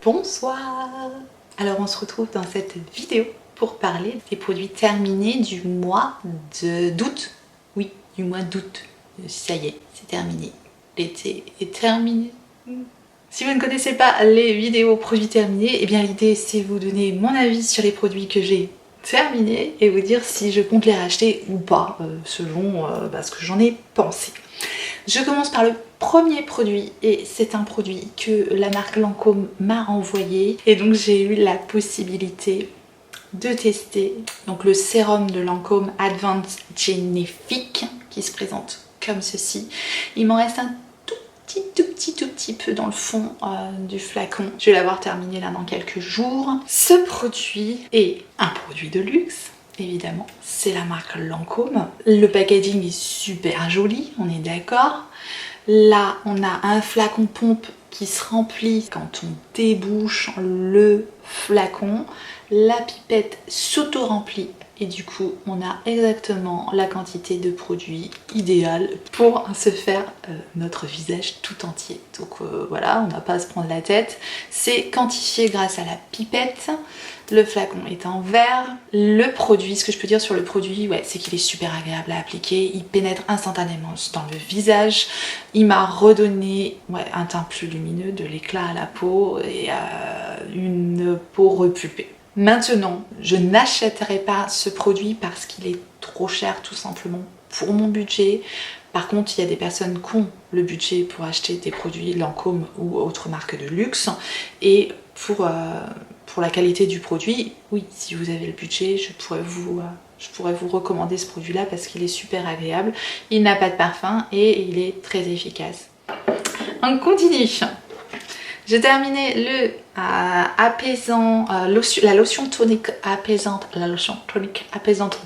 Bonsoir. Alors on se retrouve dans cette vidéo pour parler des produits terminés du mois d'août. Oui, du mois d'août. Ça y est, c'est terminé. L'été est terminé. Si vous ne connaissez pas les vidéos produits terminés, eh bien l'idée c'est vous donner mon avis sur les produits que j'ai terminés et vous dire si je compte les racheter ou pas, selon ce que j'en ai pensé. Je commence par le premier produit et c'est un produit que la marque Lancôme m'a envoyé et donc j'ai eu la possibilité de tester donc le sérum de Lancôme Advanced Genifique qui se présente comme ceci. Il m'en reste un tout petit peu dans le fond du flacon. Je vais l'avoir terminé là dans quelques jours. Ce produit est un produit de luxe. Évidemment, c'est la marque Lancôme. Le packaging est super joli, on est d'accord. Là, on a un flacon pompe qui se remplit quand on débouche le flacon. La pipette s'auto-remplit et du coup, on a exactement la quantité de produit idéale pour se faire notre visage tout entier. Donc voilà, on n'a pas à se prendre la tête. C'est quantifié grâce à la pipette. Le flacon est en verre. Le produit, ce que je peux dire sur le produit, ouais, c'est qu'il est super agréable à appliquer. Il pénètre instantanément dans le visage. Il m'a redonné un teint plus lumineux, de l'éclat à la peau et une peau repulpée. Maintenant, je n'achèterai pas ce produit parce qu'il est trop cher tout simplement pour mon budget. Par contre, il y a des personnes qui ont le budget pour acheter des produits Lancôme ou autres marques de luxe. Et pour la qualité du produit, oui, si vous avez le budget, je pourrais vous recommander ce produit-là parce qu'il est super agréable. Il n'a pas de parfum et il est très efficace. On continue. J'ai terminé le apaisant, la lotion tonique apaisante,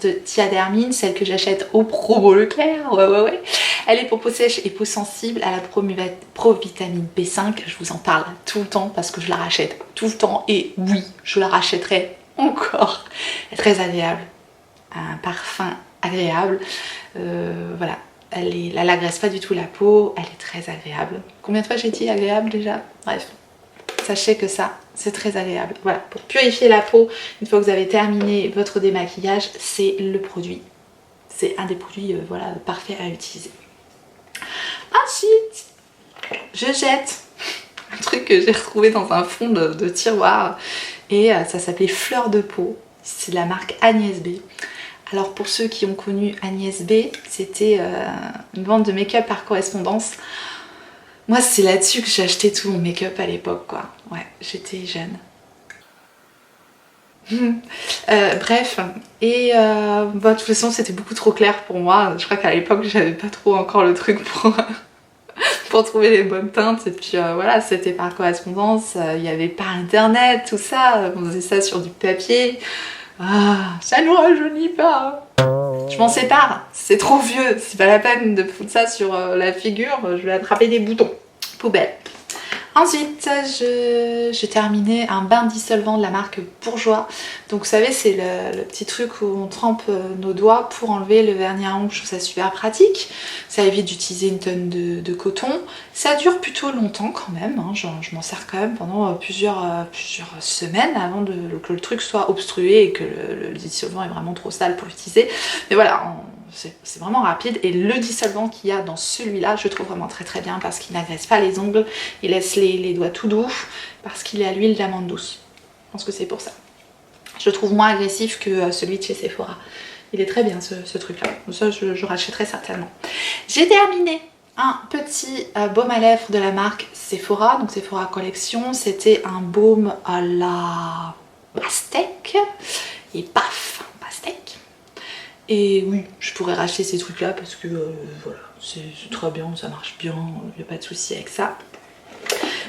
de Thiadermine, celle que j'achète au promo Leclerc, ouais. Elle est pour peau sèche et peau sensible à la provitamine B5, je vous en parle tout le temps parce que je la rachète tout le temps et oui, je la rachèterai encore. Elle est très agréable, un parfum agréable, voilà. Elle n'agresse pas du tout la peau, elle est très agréable. Combien de fois j'ai dit agréable déjà? Bref, sachez que ça, c'est très agréable. Voilà, pour purifier la peau, une fois que vous avez terminé votre démaquillage, c'est le produit. C'est un des produits parfaits à utiliser. Ensuite, je jette un truc que j'ai retrouvé dans un fond de tiroir et ça s'appelait Fleur de peau. C'est de la marque Agnès B. Alors pour ceux qui ont connu Agnès B, c'était une vente de make-up par correspondance. Moi c'est là-dessus que j'ai acheté tout mon make-up à l'époque quoi. Ouais, j'étais jeune. Bref, et de toute façon c'était beaucoup trop clair pour moi. Je crois qu'à l'époque j'avais pas trop encore le truc pour trouver les bonnes teintes. Et puis voilà, c'était par correspondance, il n'y avait pas internet, tout ça. On faisait ça sur du papier. Ah, ça nous rajeunit pas. Je m'en sépare, c'est trop vieux, c'est pas la peine de foutre ça sur la figure, je vais attraper des boutons. Poubelle. Ensuite, j'ai terminé un bain dissolvant de la marque Bourjois. Donc vous savez, c'est le petit truc où on trempe nos doigts pour enlever le vernis à ongles. Je trouve ça super pratique. Ça évite d'utiliser une tonne de coton. Ça dure plutôt longtemps quand même. Hein. Je m'en sers quand même pendant plusieurs semaines avant que le truc soit obstrué et que le dissolvant est vraiment trop sale pour l'utiliser. Mais voilà, c'est vraiment rapide et le dissolvant qu'il y a dans celui-là je trouve vraiment très bien parce qu'il n'agresse pas les ongles, il laisse les doigts tout doux parce qu'il est à l'huile d'amande douce. Je pense que c'est pour ça. Je le trouve moins agressif que celui de chez Sephora. Il est très bien ce truc là, ça je rachèterai certainement. J'ai terminé un petit baume à lèvres de la marque Sephora, donc Sephora Collection. C'était un baume à la pastèque et paf, pastèque. Et oui, je pourrais racheter ces trucs là parce que voilà, c'est très bien, ça marche bien, il n'y a pas de souci avec ça.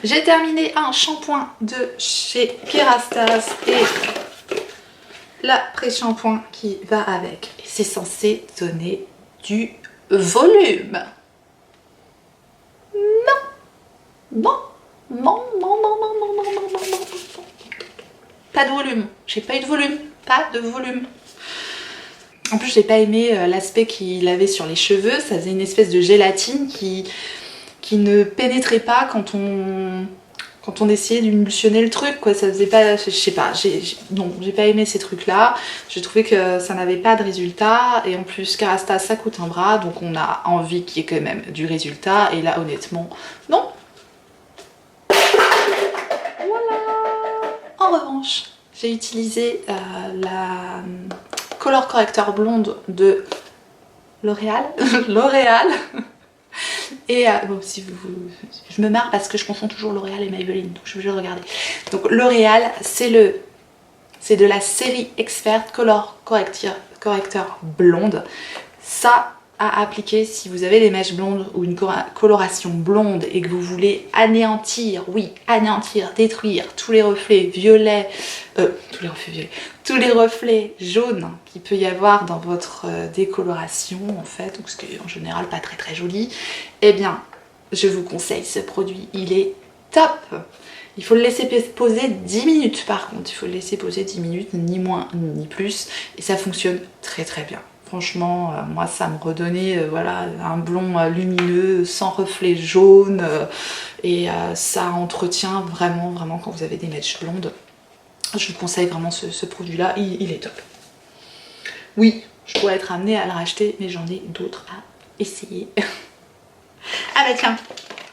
J'ai terminé un shampoing de chez Kerastase et l'après-shampoing qui va avec. Et c'est censé donner du volume. Non. Pas de volume, j'ai pas eu de volume, pas de volume. En plus j'ai pas aimé l'aspect qu'il avait sur les cheveux, ça faisait une espèce de gélatine qui ne pénétrait pas quand quand on essayait d'émulsionner le truc, quoi, ça faisait pas, je sais pas, non, j'ai pas aimé ces trucs là, j'ai trouvé que ça n'avait pas de résultat, et en plus Kerastase ça coûte un bras, donc on a envie qu'il y ait quand même du résultat, et là honnêtement, non. Voilà. En revanche, j'ai utilisé la Color Corrector blonde de L'Oréal, L'Oréal. Et bon, si je me marre parce que je confonds toujours L'Oréal et Maybelline, donc je vais regarder. Donc L'Oréal, c'est de la série Expert Color Corrector blonde. Ça à appliquer si vous avez des mèches blondes ou une coloration blonde et que vous voulez anéantir, oui, anéantir, détruire tous les reflets violets, tous les reflets jaunes qu'il peut y avoir dans votre décoloration en fait, donc ce qui est en général pas très très joli, eh bien je vous conseille ce produit, il est top. Il faut le laisser poser 10 minutes par contre, il faut le laisser poser 10 minutes, ni moins ni plus, et ça fonctionne très très bien. Franchement, moi ça me redonnait voilà, un blond lumineux, sans reflet jaune, et ça entretient vraiment vraiment quand vous avez des mèches blondes. Je vous conseille vraiment ce produit-là, il est top. Oui, je pourrais être amenée à le racheter, mais j'en ai d'autres à essayer. Ah bah tiens,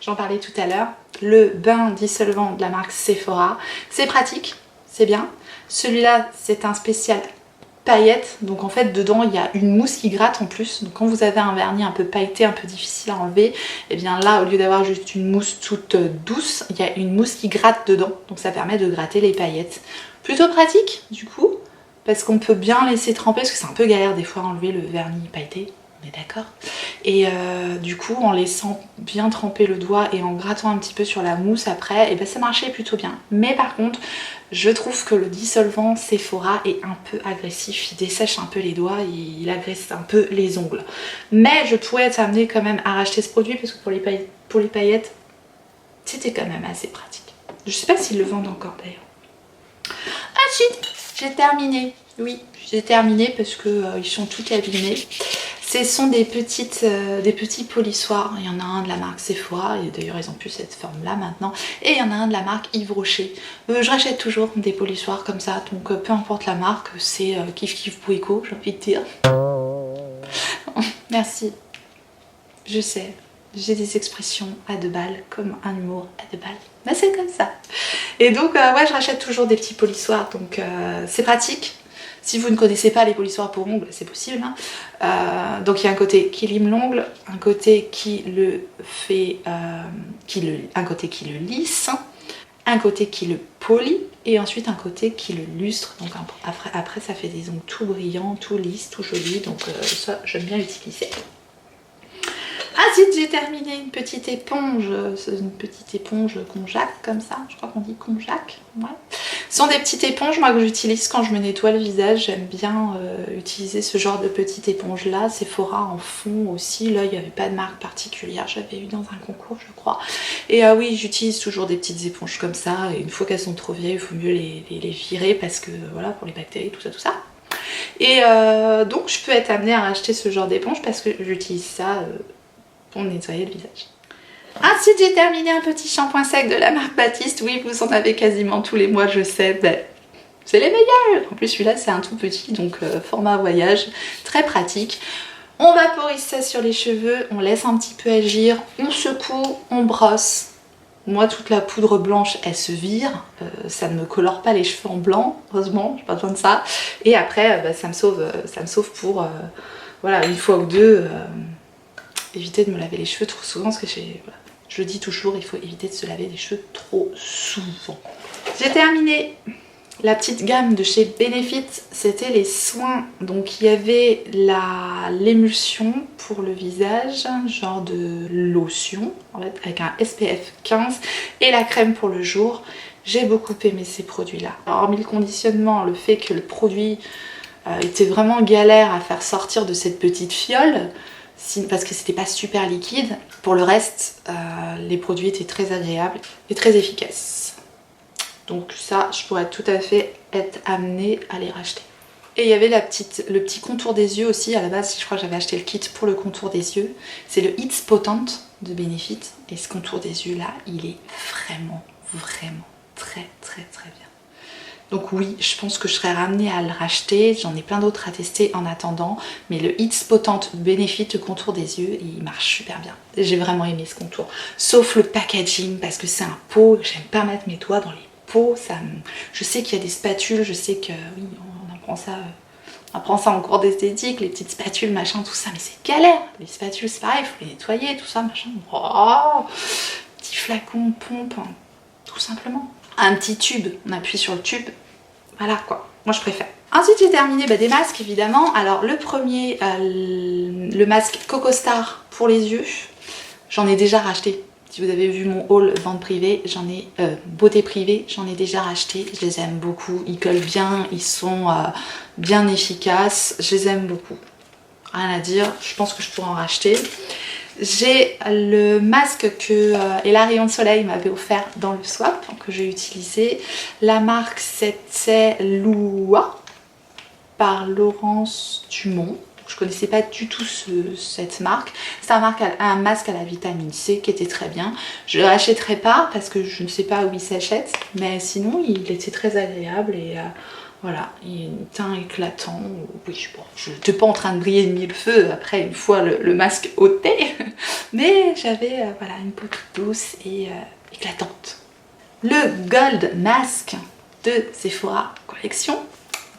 j'en parlais tout à l'heure, le bain dissolvant de la marque Sephora, c'est pratique, c'est bien. Celui-là, c'est un spécial paillettes, donc en fait dedans il y a une mousse qui gratte en plus, donc quand vous avez un vernis un peu pailleté, un peu difficile à enlever, et bien là au lieu d'avoir juste une mousse toute douce, il y a une mousse qui gratte dedans, donc ça permet de gratter les paillettes. Plutôt pratique du coup, parce qu'on peut bien laisser tremper, parce que c'est un peu galère des fois à enlever le vernis pailleté, on est d'accord, et du coup en laissant bien tremper le doigt et en grattant un petit peu sur la mousse après, et ben ça marchait plutôt bien. Mais par contre je trouve que le dissolvant Sephora est un peu agressif, il dessèche un peu les doigts, il agresse un peu les ongles. Mais je pourrais être amenée quand même à racheter ce produit parce que pour les paillettes, c'était quand même assez pratique. Je sais pas s'ils le vendent encore d'ailleurs. Ensuite, j'ai terminé. Oui, j'ai terminé parce que ils sont tout abîmés. Ce sont des petits polissoirs. Il y en a un de la marque Sephora, et d'ailleurs ils ont plus cette forme là maintenant. Et il y en a un de la marque Yves Rocher. Je rachète toujours des polissoirs comme ça, donc peu importe la marque, c'est kiff kiff pouico, j'ai envie de dire. Merci. Je sais, j'ai des expressions à deux balles, comme un humour à deux balles. Mais c'est comme ça. Et donc ouais, je rachète toujours des petits polissoirs, donc c'est pratique. Si vous ne connaissez pas les polissoirs pour ongles, c'est possible. Hein. Donc il y a un côté qui lime l'ongle, un côté qui le fait, un côté qui le lisse, un côté qui le polit et ensuite un côté qui le lustre. Donc après ça fait des ongles tout brillants, tout lisses, tout jolis. Donc ça j'aime bien l'utiliser. Ensuite j'ai terminé une petite éponge Konjac comme ça, je crois qu'on dit Konjac, ouais. Ce sont des petites éponges moi que j'utilise quand je me nettoie le visage, j'aime bien utiliser ce genre de petite éponge là, Sephora en fond aussi, là il n'y avait pas de marque particulière, j'avais eu dans un concours je crois. Et oui j'utilise toujours des petites éponges comme ça, et une fois qu'elles sont trop vieilles il faut mieux les virer parce que voilà pour les bactéries tout ça. Et donc je peux être amenée à racheter ce genre d'éponge parce que j'utilise ça pour nettoyer le visage. Ensuite j'ai terminé un petit shampoing sec de la marque Baptiste. Oui vous en avez quasiment tous les mois je sais, mais c'est les meilleurs. En plus celui-là c'est un tout petit, donc format voyage, très pratique. On vaporise ça sur les cheveux, on laisse un petit peu agir, on secoue, on brosse. Moi toute la poudre blanche elle se vire, ça ne me colore pas les cheveux en blanc, heureusement, j'ai pas besoin de ça. Et après bah, ça me sauve pour voilà, une fois ou deux. Éviter de me laver les cheveux trop souvent parce que voilà, je le dis toujours, il faut éviter de se laver les cheveux trop souvent. J'ai terminé la petite gamme de chez Benefit, c'était les soins. Donc il y avait l'émulsion pour le visage, genre de lotion en fait, avec un SPF 15 et la crème pour le jour. J'ai beaucoup aimé ces produits là. Hormis le conditionnement, le fait que le produit était vraiment galère à faire sortir de cette petite fiole, parce que c'était pas super liquide. Pour le reste, les produits étaient très agréables et très efficaces. Donc ça, je pourrais tout à fait être amenée à les racheter. Et il y avait le petit contour des yeux aussi. À la base, je crois que j'avais acheté le kit pour le contour des yeux. C'est le It's Potent de Benefit. Et ce contour des yeux là, il est vraiment, vraiment très bien. Donc oui, je pense que je serais ramenée à le racheter. J'en ai plein d'autres à tester en attendant. Mais le It's Potent Benefit contour des yeux, il marche super bien. J'ai vraiment aimé ce contour. Sauf le packaging, parce que c'est un pot. J'aime pas mettre mes doigts dans les pots. Je sais qu'il y a des spatules, je sais que oui, on apprend ça. On apprend ça en cours d'esthétique, les petites spatules, machin, tout ça. Mais c'est galère. Les spatules, c'est pareil, il faut les nettoyer, tout ça, machin. Oh, petit flacon, pompe, hein, tout simplement. Un petit tube, on appuie sur le tube, voilà quoi, moi je préfère. Ensuite j'ai terminé des masques évidemment. Alors le premier, le masque Coco Star pour les yeux, j'en ai déjà racheté. Si vous avez vu mon haul vente privée, j'en ai beauté privée, j'en ai déjà racheté. Je les aime beaucoup, ils collent bien, ils sont bien efficaces, je les aime beaucoup. Rien à dire, je pense que je pourrais en racheter. J'ai le masque que Ella Rayon de Soleil m'avait offert dans le swap, que j'ai utilisé. La marque c'était Lua par Laurence Dumont. Je connaissais pas du tout cette marque. C'est un masque à la vitamine C qui était très bien. Je ne le rachèterai pas parce que je ne sais pas où il s'achète, mais sinon il était très agréable et voilà, il y a un teint éclatant. Oui, bon, je n'étais pas en train de briller de mille feux après une fois le masque ôté, mais j'avais voilà, une peau toute douce et éclatante. Le Gold Mask de Sephora Collection.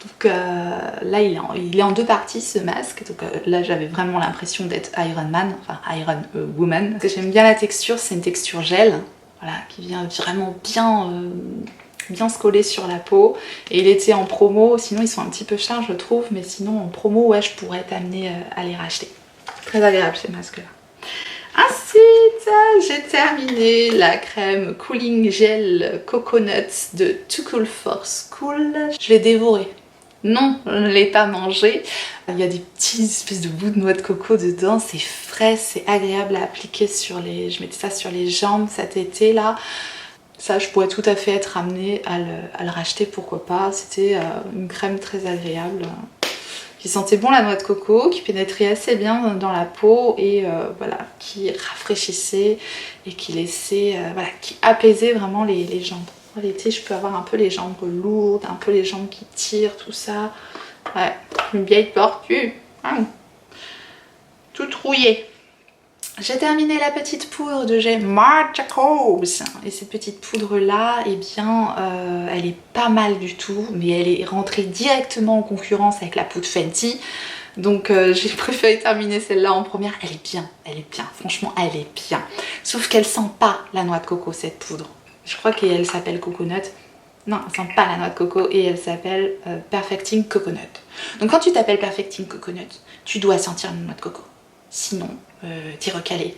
Donc là il est en deux parties ce masque, donc là j'avais vraiment l'impression d'être Iron Man, enfin Iron Woman. J'aime bien la texture, c'est une texture gel, voilà, qui vient vraiment bien se coller sur la peau. Et il était en promo, sinon ils sont un petit peu chers je trouve, mais sinon en promo ouais je pourrais t'amener à les racheter. Très agréable ces masques là. Ensuite, j'ai terminé la crème Cooling Gel Coconut de Too Cool for School. Je l'ai dévorée. Non, je ne l'ai pas mangé. Il y a des petits espèces de bouts de noix de coco dedans. C'est frais, c'est agréable à appliquer sur les... Je mettais ça sur les jambes cet été là. Ça, je pourrais tout à fait être amenée à le racheter, pourquoi pas. C'était une crème très agréable qui sentait bon la noix de coco, qui pénétrait assez bien dans la peau et voilà, qui rafraîchissait et qui laissait, voilà, qui apaisait vraiment les jambes. L'été, je peux avoir un peu les jambes lourdes, un peu les jambes qui tirent, tout ça. Ouais, une vieille tortue. Toute rouillée. J'ai terminé la petite poudre de chez Marc Jacobs. Et cette petite poudre là, eh bien, elle est pas mal du tout, mais elle est rentrée directement en concurrence avec la poudre Fenty. Donc j'ai préféré terminer celle-là en première. Elle est bien, franchement elle est bien. Sauf qu'elle sent pas la noix de coco cette poudre. Je crois qu'elle s'appelle Coconut. Non, elle sent pas la noix de coco et elle s'appelle Perfecting Coconut. Donc quand tu t'appelles Perfecting Coconut, tu dois sentir la noix de coco. Sinon, t'es recalée.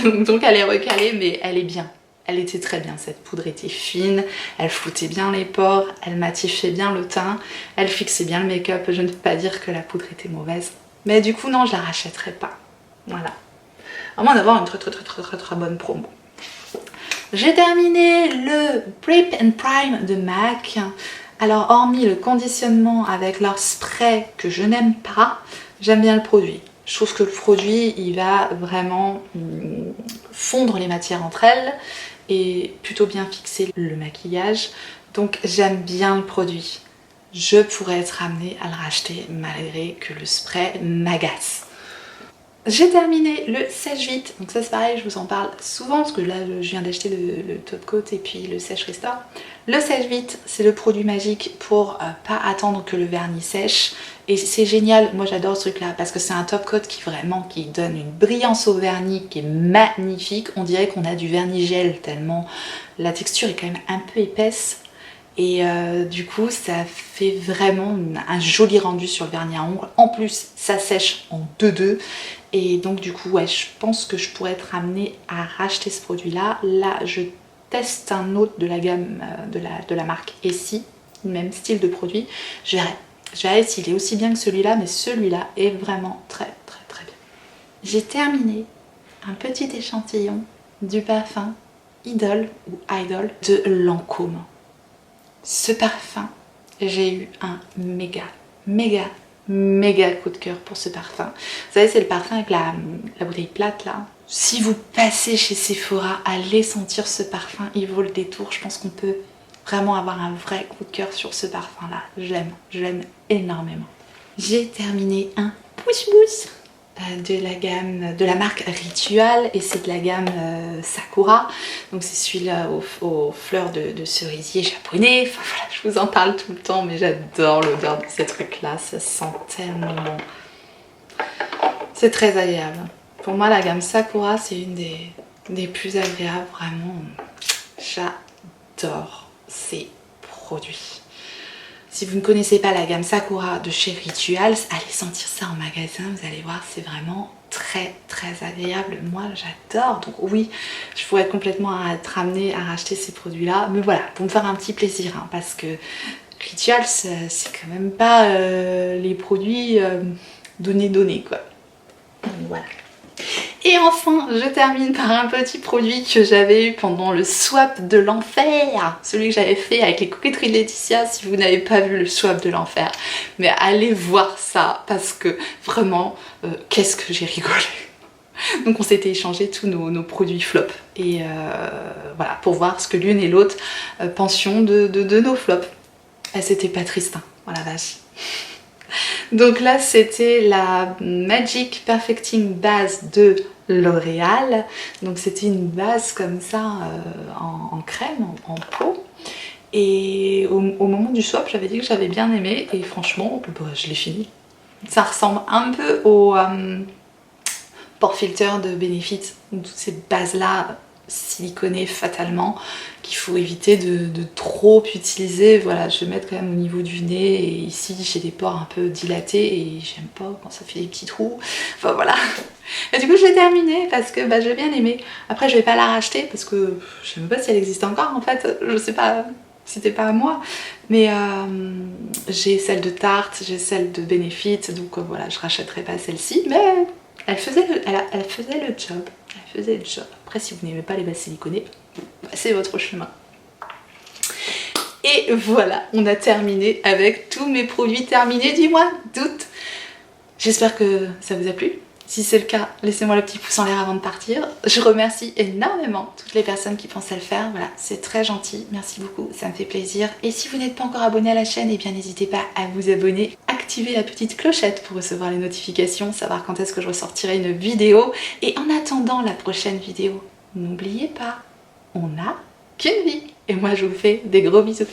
Donc elle est recalée, mais elle est bien. Elle était très bien, cette poudre était fine, elle floutait bien les pores, elle matifait bien le teint, elle fixait bien le make-up. Je ne peux pas dire que la poudre était mauvaise. Mais du coup, non, je la rachèterai pas. Voilà. À moins d'avoir une très bonne promo. J'ai terminé le Prep and Prime de MAC. Alors hormis le conditionnement avec leur spray que je n'aime pas, j'aime bien le produit. Je trouve que le produit il va vraiment fondre les matières entre elles et plutôt bien fixer le maquillage. Donc j'aime bien le produit. Je pourrais être amenée à le racheter malgré que le spray m'agace. J'ai terminé le sèche-vite, donc ça c'est pareil, je vous en parle souvent parce que là je viens d'acheter le top coat et puis le sèche restore. Le sèche-vite c'est le produit magique pour pas attendre que le vernis sèche et c'est génial, moi j'adore ce truc là parce que c'est un top coat qui donne une brillance au vernis qui est magnifique. On dirait qu'on a du vernis gel tellement la texture est quand même un peu épaisse. Et du coup ça fait vraiment un joli rendu sur le vernis à ongles. En plus ça sèche en 2-2. Et donc du coup ouais, je pense que je pourrais être amenée à racheter ce produit là. Là je teste un autre de la gamme de la marque Essie, le même style de produit. Je verrai s'il est aussi bien que celui-là, mais celui-là est vraiment très bien. J'ai terminé un petit échantillon du parfum Idol ou Idol de Lancôme. Ce parfum, j'ai eu un méga coup de cœur pour ce parfum. Vous savez, c'est le parfum avec la bouteille plate là. si vous passez chez Sephora, allez sentir ce parfum, il vaut le détour. Je pense qu'on peut vraiment avoir un vrai coup de cœur sur ce parfum-là. Je l'aime énormément. J'ai terminé un push-bouss de la marque Ritual et c'est de la gamme Sakura. Donc c'est celui-là aux fleurs de cerisier japonais. Enfin voilà, je vous en parle tout le temps, mais j'adore l'odeur de ces trucs-là. Ça sent tellement bon. C'est très agréable. Pour moi, la gamme Sakura, c'est une des plus agréables, vraiment. J'adore ces produits. Si vous ne connaissez pas la gamme Sakura de chez Rituals, allez sentir ça en magasin, vous allez voir, c'est vraiment très agréable. Moi, j'adore. Donc oui, je pourrais complètement être amenée à racheter ces produits-là. Mais voilà, pour me faire un petit plaisir, hein, parce que Rituals, c'est quand même pas les produits donnés, quoi. Donc voilà. Et enfin, je termine par un petit produit que j'avais eu pendant le swap de l'enfer. Celui que j'avais fait avec les coquetteries de Laetitia. Si vous n'avez pas vu le swap de l'enfer, mais allez voir ça parce que vraiment, qu'est-ce que j'ai rigolé. Donc on s'était échangé tous nos produits flop. Et voilà, pour voir ce que l'une et l'autre pensions de nos flops. Et c'était pas triste, hein. Voilà, vache. Donc là c'était la Magic Perfecting Base de L'Oréal. Donc c'était une base comme ça en crème, en peau. Et au moment du swap j'avais dit que j'avais bien aimé et franchement je l'ai fini. Ça ressemble un peu au pore filter de Benefit, toutes ces bases là siliconées fatalement qu'il faut éviter de trop utiliser. Voilà, je vais mettre quand même au niveau du nez et ici j'ai des pores un peu dilatés et j'aime pas quand ça fait des petits trous. Enfin voilà. Et du coup je l'ai terminé parce que j'ai bien aimé. Après je vais pas la racheter parce que je sais même pas si elle existe encore en fait. Je sais pas, c'était pas à moi. Mais j'ai celle de Tarte, j'ai celle de Benefit, donc voilà, je rachèterai pas celle-ci, mais elle faisait le job. Elle faisait le job. Après, si vous n'aimez pas les bases siliconées, c'est votre chemin. Et voilà, on a terminé avec tous mes produits terminés du mois d'août. J'espère que ça vous a plu. Si c'est le cas, laissez-moi le petit pouce en l'air avant de partir. Je remercie énormément toutes les personnes qui pensent à le faire. Voilà, c'est très gentil. Merci beaucoup, ça me fait plaisir. Et si vous n'êtes pas encore abonné à la chaîne, eh bien n'hésitez pas à vous abonner. Activez la petite clochette pour recevoir les notifications, savoir quand est-ce que je ressortirai une vidéo. Et en attendant la prochaine vidéo, n'oubliez pas, on n'a qu'une vie. Et moi je vous fais des gros bisous.